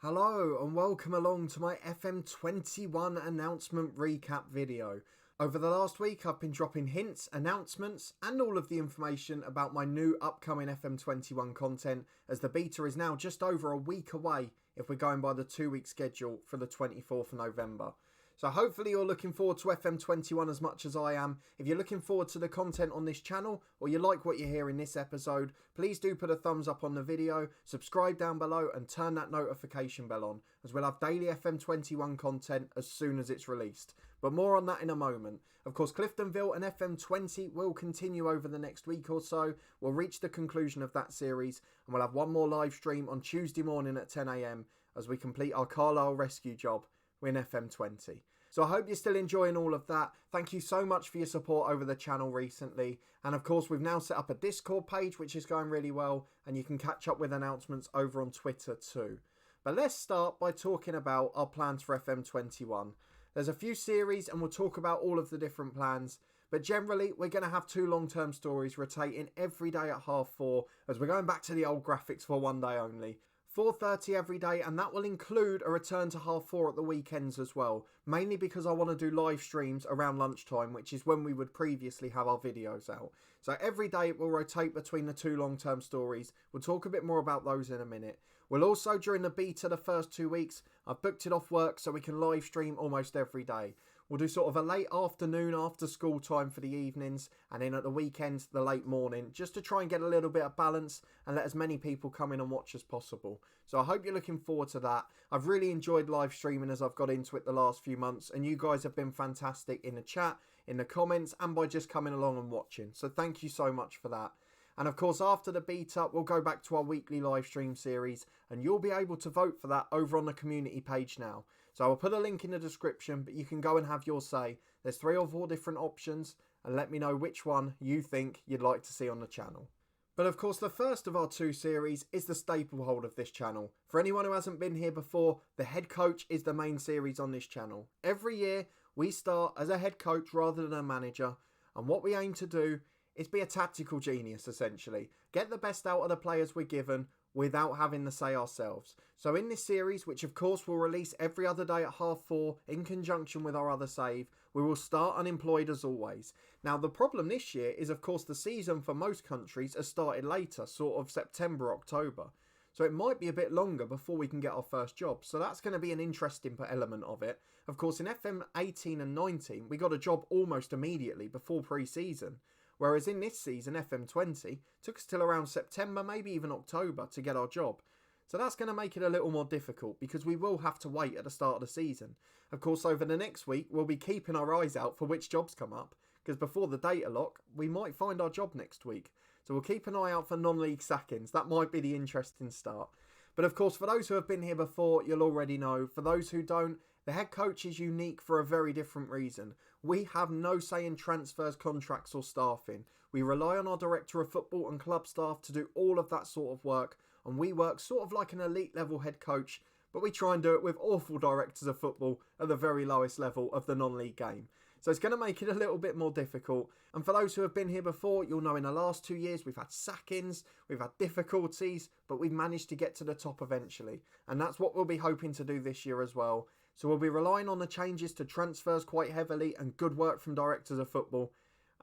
Hello and welcome along to my FM21 announcement recap video. Over the last week I've been dropping hints, announcements and all of the information about my new upcoming FM21 content, as the beta is now just over a week away if we're going by the 2-week schedule for the 24th of November. So hopefully you're looking forward to FM21 as much as I am. If you're looking forward to the content on this channel, or you like what you hear in this episode, please do put a thumbs up on the video, subscribe down below and turn that notification bell on, as we'll have daily FM21 content as soon as it's released. But more on that in a moment. Of course, Cliftonville and FM20 will continue over the next week or so. We'll reach the conclusion of that series and we'll have one more live stream on Tuesday morning at 10 AM as we complete our Carlisle rescue job in FM20. So I hope you're still enjoying all of that. Thank you so much for your support over the channel recently. And of course, we've now set up a Discord page, which is going really well. And you can catch up with announcements over on Twitter too. But let's start by talking about our plans for FM21. There's a few series and we'll talk about all of the different plans. But generally, we're going to have 2 long-term stories rotating every day at 4:30, as we're going back to the old graphics for one day only. 4:30 every day, and that will include a return to 4:30 at the weekends as well, mainly because I want to do live streams around lunchtime, which is when we would previously have our videos out. So every day it will rotate between the 2 long-term stories. We'll talk a bit more about those in a minute. We'll also, during the beta the first 2 weeks, I've booked it off work so we can live stream almost every day. We'll do sort of a late afternoon after school time for the evenings, and then at the weekends the late morning, just to try and get a little bit of balance and let as many people come in and watch as possible. So I hope you're looking forward to that. I've really enjoyed live streaming as I've got into it the last few months, and you guys have been fantastic in the chat, in the comments and by just coming along and watching. So thank you so much for that. And of course, after the beta, we'll go back to our weekly live stream series, and you'll be able to vote for that over on the community page now. So I'll put a link in the description, but you can go and have your say. There's 3 or 4 different options, and let me know which one you think you'd like to see on the channel. But of course, the first of our 2 series is the staple hold of this channel. For anyone who hasn't been here before, the head coach is the main series on this channel. Every year, we start as a head coach rather than a manager, and what we aim to do is be a tactical genius, essentially. Get the best out of the players we're given without having the say ourselves. So in this series, which of course will release every other day at 4:30 in conjunction with our other save, we will start unemployed as always. Now the problem this year is of course the season for most countries has started later, sort of September, October. So it might be a bit longer before we can get our first job. So that's going to be an interesting element of it. Of course in FM18 and 19, we got a job almost immediately before pre-season. Whereas in this season, FM20, took us till around September, maybe even October to get our job. So that's going to make it a little more difficult because we will have to wait at the start of the season. Of course, over the next week, we'll be keeping our eyes out for which jobs come up, because before the data lock, we might find our job next week. So we'll keep an eye out for non-league sackings. That might be the interesting start. But of course, for those who have been here before, you'll already know. For those who don't, the head coach is unique for a very different reason. We have no say in transfers, contracts or staffing. We rely on our director of football and club staff to do all of that sort of work, and we work sort of like an elite level head coach, but we try and do it with awful directors of football at the very lowest level of the non-league game. So it's going to make it a little bit more difficult. And for those who have been here before, you'll know in the last 2 years we've had sackings, we've had difficulties, but we've managed to get to the top eventually. And that's what we'll be hoping to do this year as well. So we'll be relying on the changes to transfers quite heavily and good work from directors of football.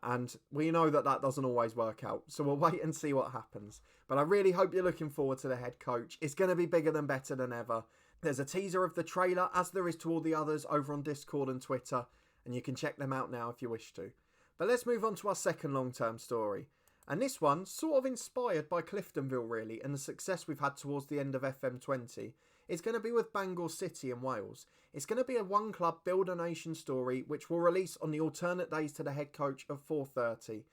And we know that that doesn't always work out. So we'll wait and see what happens. But I really hope you're looking forward to the head coach. It's going to be bigger than better than ever. There's a teaser of the trailer, as there is to all the others, over on Discord and Twitter. And you can check them out now if you wish to. But let's move on to our second long-term story. And this one, sort of inspired by Cliftonville really, and the success we've had towards the end of FM20, is going to be with Bangor City in Wales. It's going to be a one club build a nation story, which will release on the alternate days to the head coach of 4:30.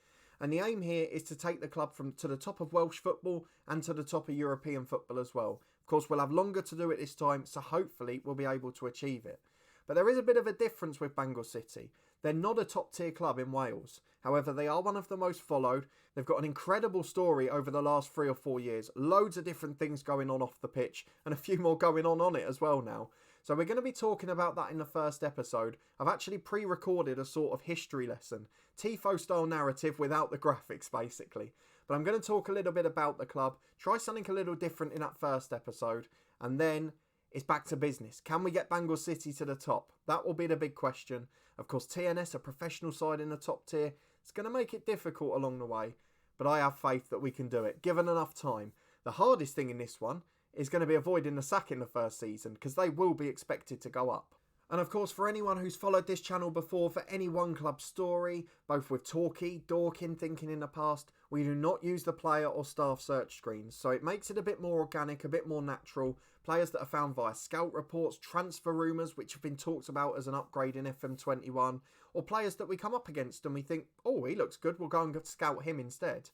And the aim here is to take the club to the top of Welsh football and to the top of European football as well. Of course, we'll have longer to do it this time, so hopefully we'll be able to achieve it. But there is a bit of a difference with Bangor City. They're not a top tier club in Wales. However, they are one of the most followed. They've got an incredible story over the last 3 or 4 years. Loads of different things going on off the pitch and a few more going on it as well now. So we're going to be talking about that in the first episode. I've actually pre-recorded a sort of history lesson. Tifo style narrative without the graphics basically. But I'm going to talk a little bit about the club. Try something a little different in that first episode. And then it's back to business. Can we get Bangor City to the top? That will be the big question. Of course, TNS, a professional side in the top tier, it's going to make it difficult along the way, but I have faith that we can do it, given enough time. The hardest thing in this one is going to be avoiding the sack in the first season, because they will be expected to go up. And of course, for anyone who's followed this channel before, for any one club story, both with Torquay, Dorking, Thinking in the past, we do not use the player or staff search screens. So it makes it a bit more organic, a bit more natural. Players that are found via scout reports, transfer rumours, which have been talked about as an upgrade in FM21, or players that we come up against and we think, oh, he looks good, we'll go and scout him instead.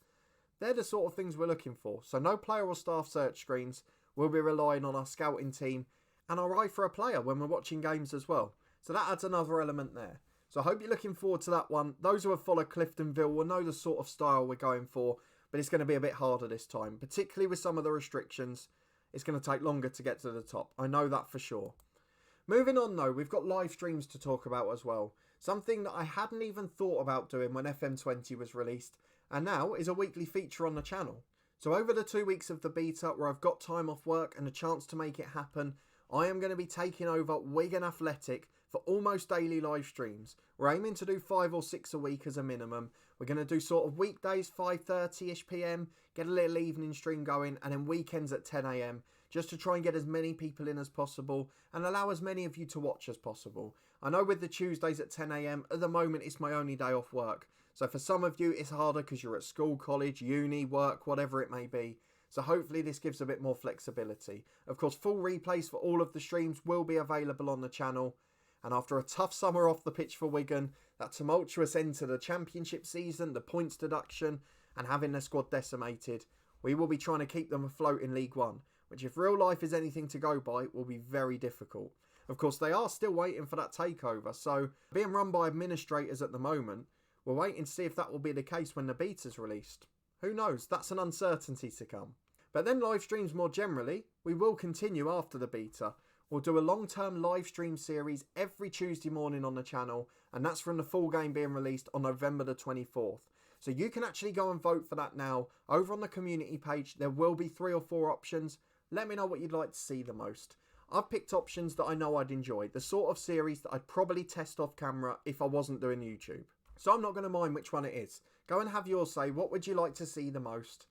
They're the sort of things we're looking for. So no player or staff search screens. We'll be relying on our scouting team and our eye for a player when we're watching games as well. So that adds another element there. So I hope you're looking forward to that one. Those who have followed Cliftonville will know the sort of style we're going for, but it's going to be a bit harder this time, particularly with some of the restrictions. It's going to take longer to get to the top. I know that for sure. Moving on though, we've got live streams to talk about as well. Something that I hadn't even thought about doing when FM20 was released, and now is a weekly feature on the channel. So over the 2 weeks of the beta, where I've got time off work and a chance to make it happen, I am going to be taking over Wigan Athletic for almost daily live streams. We're aiming to do 5 or 6 a week as a minimum. We're going to do sort of weekdays 5:30ish PM, get a little evening stream going, and then weekends at 10 AM, just to try and get as many people in as possible and allow as many of you to watch as possible. I know with the Tuesdays at 10 AM, at the moment it's my only day off work. So for some of you it's harder because you're at school, college, uni, work, whatever it may be. So hopefully this gives a bit more flexibility. Of course, full replays for all of the streams will be available on the channel. And after a tough summer off the pitch for Wigan, that tumultuous end to the championship season, the points deduction, and having their squad decimated, we will be trying to keep them afloat in League One, which if real life is anything to go by, will be very difficult. Of course, they are still waiting for that takeover, so being run by administrators at the moment, we're waiting to see if that will be the case when the beta's released. Who knows, that's an uncertainty to come. But then live streams more generally, we will continue after the beta. We'll do a long-term live stream series every Tuesday morning on the channel, and that's from the full game being released on November the 24th. So you can actually go and vote for that now. Over on the community page, there will be 3 or 4 options. Let me know what you'd like to see the most. I've picked options that I know I'd enjoy, the sort of series that I'd probably test off camera if I wasn't doing YouTube. So I'm not going to mind which one it is. Go and have yours say, what would you like to see the most?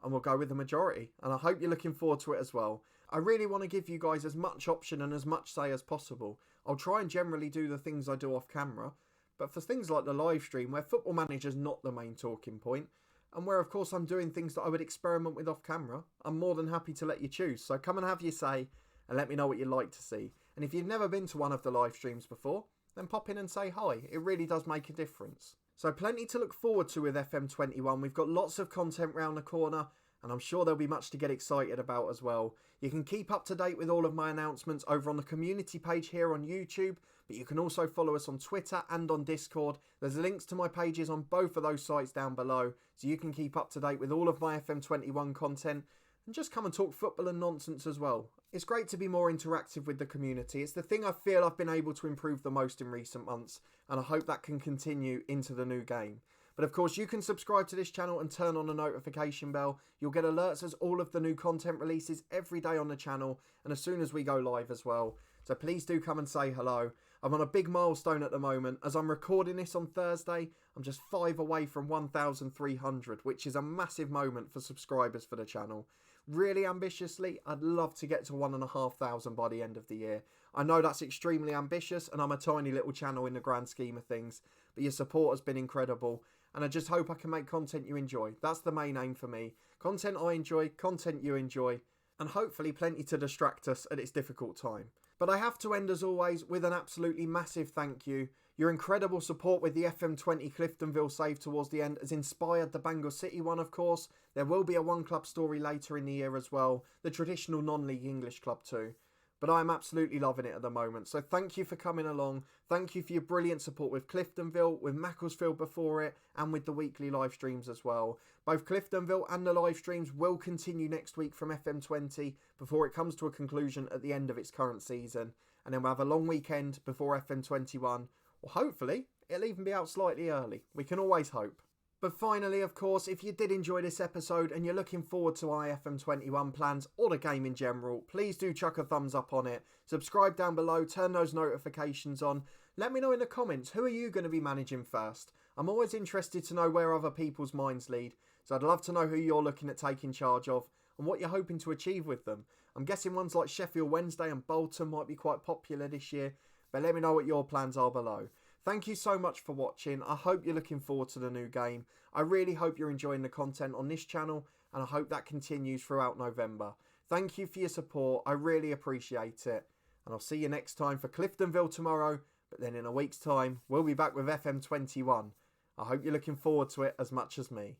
And we'll go with the majority. And I hope you're looking forward to it as well. I really want to give you guys as much option and as much say as possible. I'll try and generally do the things I do off camera. But for things like the live stream, where Football Manager's not the main talking point, and where of course I'm doing things that I would experiment with off camera, I'm more than happy to let you choose. So come and have your say and let me know what you'd like to see. And if you've never been to one of the live streams before, then pop in and say hi. It really does make a difference. So plenty to look forward to with FM21. We've got lots of content round the corner, and I'm sure there'll be much to get excited about as well. You can keep up to date with all of my announcements over on the community page here on YouTube, but you can also follow us on Twitter and on Discord. There's links to my pages on both of those sites down below, so you can keep up to date with all of my FM21 content, and just come and talk football and nonsense as well. It's great to be more interactive with the community. It's the thing I feel I've been able to improve the most in recent months, and I hope that can continue into the new game. But of course, you can subscribe to this channel and turn on the notification bell. You'll get alerts as all of the new content releases every day on the channel, and as soon as we go live as well. So please do come and say hello. I'm on a big milestone at the moment. As I'm recording this on Thursday, I'm just 5 away from 1,300, which is a massive moment for subscribers for the channel. Really ambitiously, I'd love to get to 1,500 by the end of the year. I know that's extremely ambitious, and I'm a tiny little channel in the grand scheme of things, but your support has been incredible, and I just hope I can make content you enjoy. That's the main aim for me. Content I enjoy, content you enjoy, and hopefully plenty to distract us at its difficult time. But I have to end as always with an absolutely massive thank you. Your incredible support with the FM20 Cliftonville save towards the end has inspired the Bangor City one, of course. There will be a one club story later in the year as well, the traditional non-league English club too. But I'm absolutely loving it at the moment, so thank you for coming along. Thank you for your brilliant support with Cliftonville, with Macclesfield before it, and with the weekly live streams as well. Both Cliftonville and the live streams will continue next week from FM20 before it comes to a conclusion at the end of its current season. And then we'll have a long weekend before FM21. Well, hopefully, it'll even be out slightly early. We can always hope. But finally, of course, if you did enjoy this episode and you're looking forward to my FM21 plans or the game in general, please do chuck a thumbs up on it. Subscribe down below, turn those notifications on. Let me know in the comments, who are you going to be managing first? I'm always interested to know where other people's minds lead, so I'd love to know who you're looking at taking charge of and what you're hoping to achieve with them. I'm guessing ones like Sheffield Wednesday and Bolton might be quite popular this year, but let me know what your plans are below. Thank you so much for watching. I hope you're looking forward to the new game. I really hope you're enjoying the content on this channel, and I hope that continues throughout November. Thank you for your support. I really appreciate it. And I'll see you next time for Cliftonville tomorrow, but then in a week's time, we'll be back with FM21. I hope you're looking forward to it as much as me.